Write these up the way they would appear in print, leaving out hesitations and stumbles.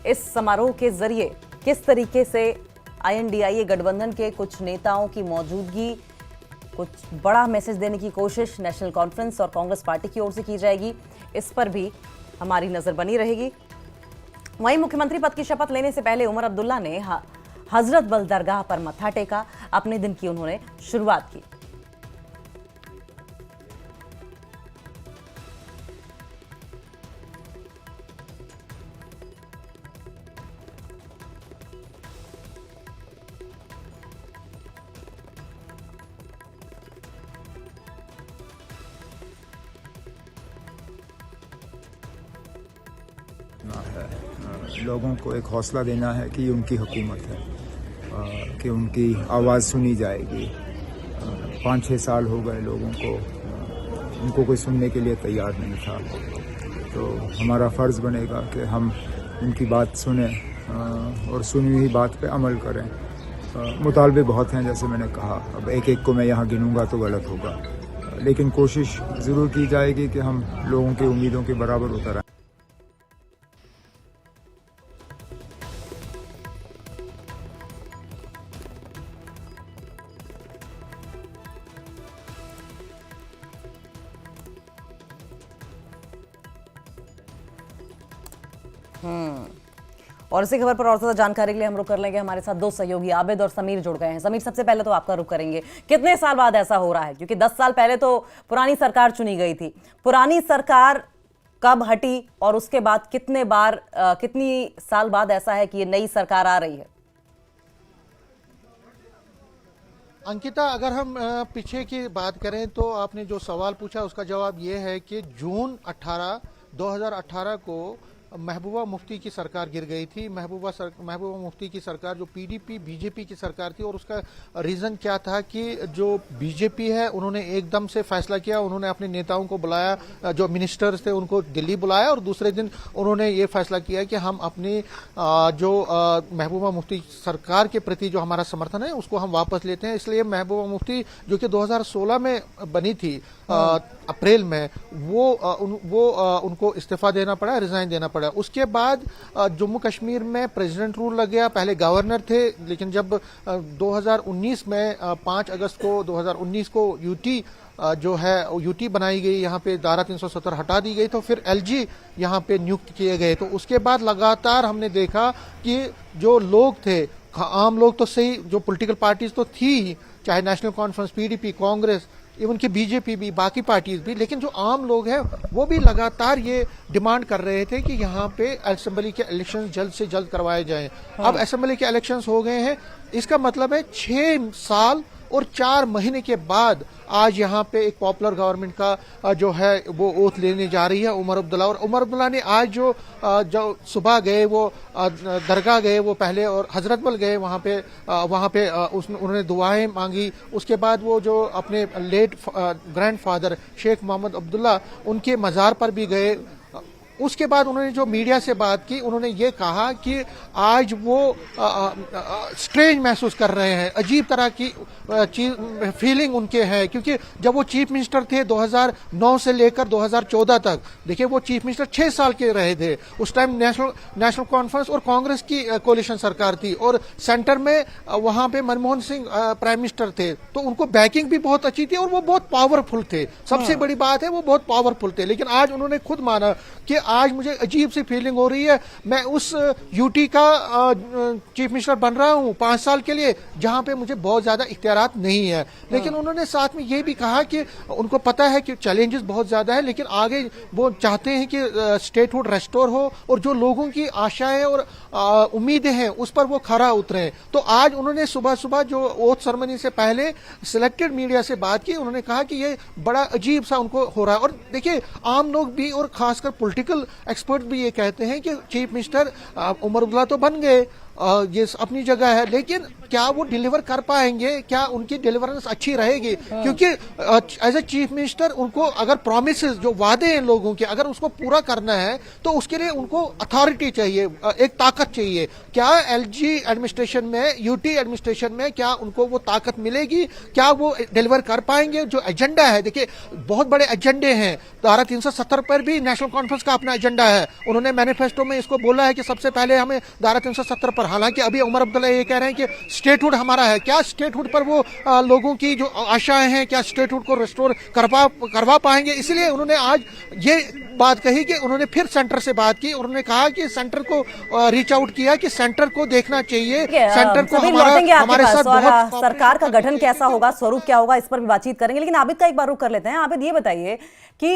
इस समारोह के जरिए किस तरीके से INDIA गठबंधन के कुछ नेताओं की मौजूदगी, कुछ बड़ा मैसेज देने की कोशिश नेशनल कॉन्फ्रेंस और कांग्रेस पार्टी की ओर से की जाएगी, इस पर भी हमारी नजर बनी रहेगी। वहीं मुख्यमंत्री पद की शपथ लेने से पहले उमर अब्दुल्ला ने हजरत बल दरगाह पर मत्था टेका। अपने दिन की उन्होंने शुरुआत की। लोगों को एक हौसला देना है कि उनकी हुकूमत है, कि उनकी आवाज़ सुनी जाएगी। 5-6 साल हो गए लोगों को, उनको कोई सुनने के लिए तैयार नहीं था। तो हमारा फ़र्ज़ बनेगा कि हम उनकी बात सुने और सुनी हुई बात पे अमल करें। मुतालबे बहुत हैं, जैसे मैंने कहा, अब एक एक को मैं यहाँ गिनूँगा तो गलत होगा, लेकिन कोशिश ज़रूर की जाएगी कि हम लोगों की उम्मीदों के बराबर उतर आएँ। और इसी खबर पर और ज्यादा जानकारी के लिए हम रुक कर लेंगे। हमारे साथ दो सहयोगी आबिद और समीर जुड़ गए हैं। समीर, सबसे पहले तो आपका रुख करेंगे, कितने साल बाद ऐसा हो रहा है? क्योंकि 10 साल पहले तो पुरानी सरकार चुनी गई थी। पुरानी सरकार कब हटी और उसके बाद कितनी साल बाद ऐसा है कि ये नई सरकार आ रही है? अंकिता, अगर हम पीछे की बात करें तो आपने जो सवाल पूछा उसका जवाब ये है कि जून 2018 को महबूबा मुफ्ती की सरकार गिर गई थी। महबूबा मुफ्ती की सरकार जो PDP BJP की सरकार थी, और उसका रीज़न क्या था कि जो BJP है उन्होंने एकदम से फैसला किया, उन्होंने अपने नेताओं को बुलाया, जो मिनिस्टर्स थे उनको दिल्ली बुलाया, और दूसरे दिन उन्होंने ये फैसला किया कि हम अपनी जो महबूबा मुफ्ती सरकार के प्रति जो हमारा समर्थन है उसको हम वापस लेते हैं। इसलिए महबूबा मुफ्ती जो कि 2016 में बनी थी अप्रैल में, वो उनको इस्तीफा देना पड़ा, रिजाइन देना पड़ा। उसके बाद जम्मू कश्मीर में प्रेसिडेंट रूल लग गया। पहले गवर्नर थे, लेकिन जब 2019 में 5 अगस्त को 2019 को यूटी बनाई गई, यहाँ पे धारा 370 हटा दी गई, तो फिर LG यहाँ पे नियुक्त किए गए। तो उसके बाद लगातार हमने देखा कि जो लोग थे, आम लोग तो सही, जो पॉलिटिकल पार्टीज तो थी ही, चाहे national conference, PDP, Congress, even की BJP भी, बाकी पार्टीज भी, लेकिन जो आम लोग हैं वो भी लगातार ये डिमांड कर रहे थे कि यहाँ पे असेंबली के इलेक्शन जल्द से जल्द करवाए जाएं। अब असेंबली के इलेक्शंस हो गए हैं, इसका मतलब है 6 साल और 4 महीने के बाद आज यहाँ पे एक पॉपुलर गवर्नमेंट का जो है वो ओथ लेने जा रही है उमर अब्दुल्ला। और उमर अब्दुल्ला ने आज जो सुबह गए, वो दरगाह गए, वो पहले और हजरत बल गए, वहाँ पे उन्होंने दुआएं मांगी। उसके बाद वो जो अपने लेट ग्रैंडफादर शेख मोहम्मद अब्दुल्ला, उनके मज़ार पर भी गए। उसके बाद उन्होंने जो मीडिया से बात की, उन्होंने ये कहा कि आज वो स्ट्रेंज महसूस कर रहे हैं, अजीब तरह की फीलिंग उनके है, क्योंकि जब वो चीफ मिनिस्टर थे 2009 से लेकर 2014 तक, देखिए वो चीफ मिनिस्टर 6 साल के रहे थे। उस टाइम नेशनल कॉन्फ्रेंस और कांग्रेस की कोalition सरकार थी, और सेंटर में वहां पे मनमोहन सिंह प्राइम मिनिस्टर थे, तो उनको बैकिंग भी बहुत अच्छी थी और वो बहुत पावरफुल थे। सबसे बड़ी बात है वो बहुत पावरफुल थे। लेकिन आज उन्होंने खुद माना कि आज मुझे अजीब सी फीलिंग हो रही है, मैं उस यूटी का चीफ मिनिस्टर बन रहा हूं 5 साल के लिए, जहां पे मुझे बहुत ज्यादा इख्तियारात नहीं है। लेकिन उन्होंने साथ में ये भी कहा कि उनको पता है कि चैलेंजेस बहुत ज्यादा है, लेकिन आगे वो चाहते हैं कि स्टेटहुड रेस्टोर हो और जो लोगों की आशाएं और उम्मीदें हैं उस पर वो खरा उतरे। तो आज उन्होंने सुबह सुबह जो ओथ सेरेमनी से पहले सिलेक्टेड मीडिया से बात की, उन्होंने कहा कि ये बड़ा अजीब सा उनको हो रहा है। और देखिए, आम लोग भी और खासकर पॉलिटिकल एक्सपर्ट भी ये कहते हैं कि चीफ मिनिस्टर उमर अब्दुल्ला तो बन गए, ये अपनी जगह है, लेकिन क्या वो डिलीवर कर पाएंगे, क्या उनकी डिलीवरेंस अच्छी रहेगी? क्योंकि एज ए चीफ मिनिस्टर उनको अगर प्रॉमिसेस जो वादे हैं लोगों के अगर उसको पूरा करना है तो उसके लिए उनको अथॉरिटी चाहिए, एक ताकत चाहिए। क्या एलजी एडमिनिस्ट्रेशन में, यूटी एडमिनिस्ट्रेशन में क्या उनको वो ताकत मिलेगी? क्या वो डिलीवर कर पाएंगे? जो एजेंडा है, देखिए बहुत बड़े एजेंडे हैं। धारा 370 पर भी नेशनल कॉन्फ्रेंस का अपना एजेंडा है। उन्होंने मैनिफेस्टो में इसको बोला है कि सबसे पहले हमें धारा 370 पर, हालांकि अभी उमर अब्दुल्ला ये कह रहे हैं कि स्टेटहुड हमारा है। क्या स्टेटहुड पर वो लोगों की जो आशाएं हैं, क्या स्टेटहुड को रिस्टोर करवा पाएंगे? इसलिए उन्होंने आज ये बात कही कि उन्होंने फिर सेंटर से बात की। उन्होंने कहा कि सेंटर को रीच आउट किया कि सेंटर को देखना चाहिए, सेंटर को हमारे साथ बहुत सरकार का गठन कैसा होगा, स्वरूप क्या होगा, इस पर भी बातचीत करेंगे। लेकिन आबिद का एक बार रुख कर लेते हैं। आबिद, ये बताइए कि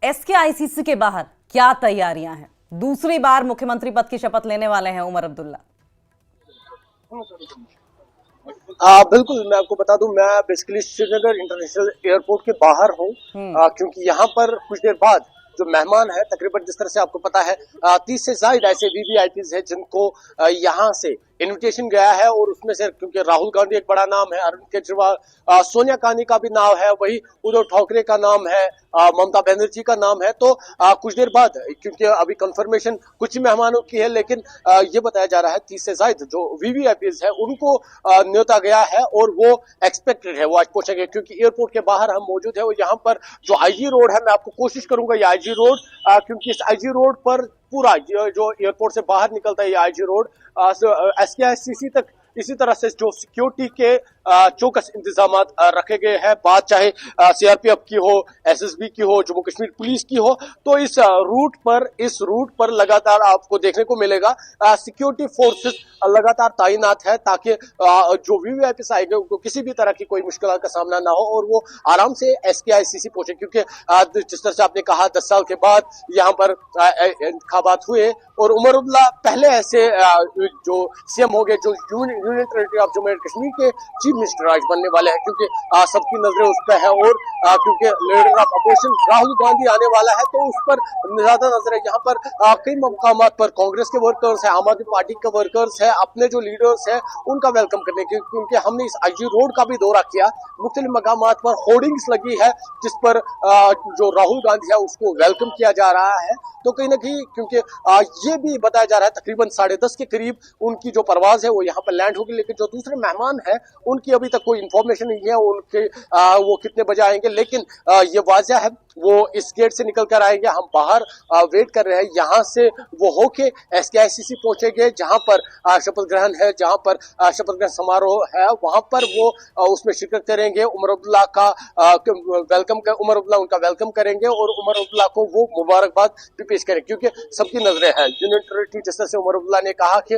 एसकेआईसीसी के बाहर क्या तैयारियां हैं? दूसरी बार मुख्यमंत्री पद की शपथ लेने वाले हैं उमर अब्दुल्ला। बिल्कुल, मैं आपको बता दूं, मैं बेसिकली श्रीनगर इंटरनेशनल एयरपोर्ट के बाहर हूं, क्योंकि यहाँ पर कुछ देर बाद जो मेहमान है, तकरीबन जिस तरह से आपको पता है 30 से ज्यादा ऐसे वीवीआईपीज है जिनको यहाँ से इनविटेशन गया है, और उसमें से क्योंकि राहुल गांधी एक बड़ा नाम है, अरविंद केजरीवाल, सोनिया गांधी का भी नाम है, वही उद्धव ठाकरे का नाम है, ममता बनर्जी का नाम है। तो कुछ देर बाद, क्योंकि अभी कंफर्मेशन कुछ ही मेहमानों की है, लेकिन ये बताया जा रहा है 30 से ज्यादा जो वीवीआईपीज है उनको न्योता गया है और वो एक्सपेक्टेड है वो आज पहुंचेंगे, क्योंकि एयरपोर्ट के बाहर हम मौजूद है। और यहाँ पर जो आईजी रोड है, मैं आपको कोशिश करूंगा ये आईजी रोड, क्योंकि इस आईजी रोड पर पूरा जो एयरपोर्ट से बाहर निकलता है ये आईजी रोड एसकेआईसीसी तक इसी तरह से जो सिक्योरिटी के चौकस इंतजाम रखे गए हैं, बात चाहे सीआरपीएफ की हो, एसएसबी की हो, जम्मू कश्मीर पुलिस की हो, तो इस रूट पर लगातार आपको देखने को मिलेगा सिक्योरिटी फोर्सेस लगातार तैनात है, ताकि जो वीवीआईपी आएंगे उनको किसी भी तरह की कोई मुश्किल का सामना ना हो और वो आराम से एसकेआईसीसी पहुंचे। क्योंकि जिस तरह से आपने कहा 10 साल के बाद यहाँ पर इंतखाबात हुए और उमर अब्दुल्ला पहले ऐसे जो सीएम हो गए जो union territory of Jammu and Kashmir के चीफ मिनिस्टर आज बनने वाले हैं, क्योंकि सबकी नजरें उस पर है। और क्योंकि leader of opposition Rahul Gandhi आने वाला है, तो उस पर ज्यादा नजर है। यहाँ पर कई मकाम पर कांग्रेस के वर्कर्स है, आम आदमी पार्टी के वर्कर्स है, अपने जो लीडर्स है उनका वेलकम करने के, क्योंकि हमने इस आईजी रोड का भी दौरा किया, मुख्तलिफ मकाम पर होर्डिंग्स लगी है जिस पर जो राहुल गांधी है उसको वेलकम किया जा रहा है। तो कहीं ना कहीं क्योंकि ये भी बताया जा रहा है तकरीबन 10:30 के करीब उनकी जो परवाज है वो यहाँ पर लैंड होगी, लेकिन जो दूसरे मेहमान है उनकी अभी तक कोई इंफॉर्मेशन नहीं है उनके वो कितने बजे आएंगे। लेकिन ये वाज़ह है वो इस गेट से निकल कर आएंगे। हम बाहर वेट कर रहे हैं, यहाँ से वो होके एसकेआईसीसी पहुंचेंगे जहां पर शपथ ग्रहण है, जहां पर शपथ ग्रहण समारोह है, वहां पर वो उसमें शिरकत करेंगे। उमर अब्दुल्ला का उमर अब्दुल्ला उनका वेलकम करेंगे और उमर अब्दुल्ला को वो मुबारकबाद भी पेश करेंगे, क्योंकि सबकी नजरें हैं यूनियन टेरिटरी। जिस तरह से उमर अब्दुल्ला ने कहा कि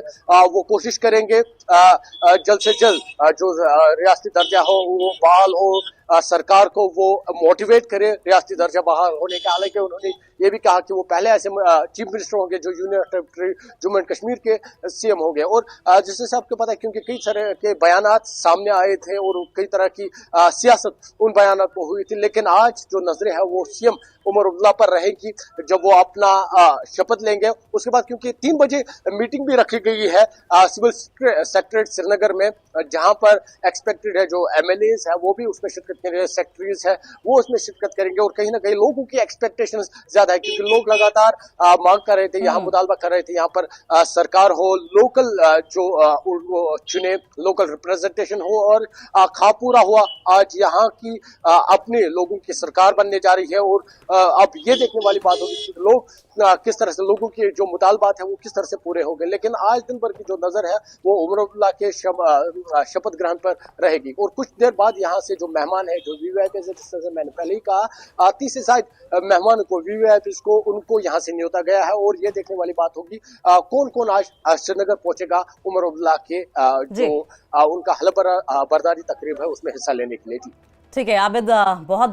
वो कोशिश करेंगे जल्द से जल्द जो रियासती दर्जा हो वो बहाल हो, सरकार को वो मोटिवेट करे रियासती दर्जा बहाल होने का। हालांकि उन्होंने ये भी कहा कि वो पहले ऐसे चीफ मिनिस्टर होंगे जो union territory Jammu and Kashmir के सीएम होंगे। और जिससे से आपको पता है क्योंकि कई तरह के बयानात सामने आए थे और कई तरह की सियासत उन बयानात को हुई थी, लेकिन आज जो नजरें है वो सीएम उमर अब्दुल्ला पर रहेगी जब वो अपना शपथ लेंगे। उसके बाद क्योंकि 3 बजे मीटिंग भी रखी गई है सिविल सेक्रेटरीट श्रीनगर में, जहां पर एक्सपेक्टेड है जो एमएलएज है वो भी उसमें शिरकत करेंगे, सेक्रेटरीज है वो उसमें शिरकत करेंगे। और कहीं ना कहीं लोगों की एक्सपेक्टेशंस ज्यादा है, क्योंकि लोग लगातार मांग कर रहे थे, यहाँ मुतालबा कर रहे थे यहाँ पर सरकार हो, लोकल जो चुने लोकल रिप्रेजेंटेशन हो, और खापूरा हुआ आज यहाँ की अपने लोगों की सरकार बनने जा रही है। और अब ये देखने वाली बात होगी कि लोग किस तरह से लोगों के जो मुतालबात है वो किस तरह से पूरे हो गए। लेकिन आज दिन भर की जो नजर है वो उमर अब्दुल्ला के शपथ ग्रहण पर रहेगी। और कुछ देर बाद यहाँ से जो मेहमान है जो वीवीआईपी, जिस तरह से मैंने पहले ही कहा 30 से ज्यादा मेहमान को वीवीआईपी को उनको यहाँ से न्योता गया है। और ये देखने वाली बात होगी कौन कौन आज श्रीनगर पहुंचेगा उमर अब्दुल्ला के जो उनका हलफ बर्दारी तकरीब है उसमें हिस्सा लेने के लिए। जी ठीक है आबिद, बहुत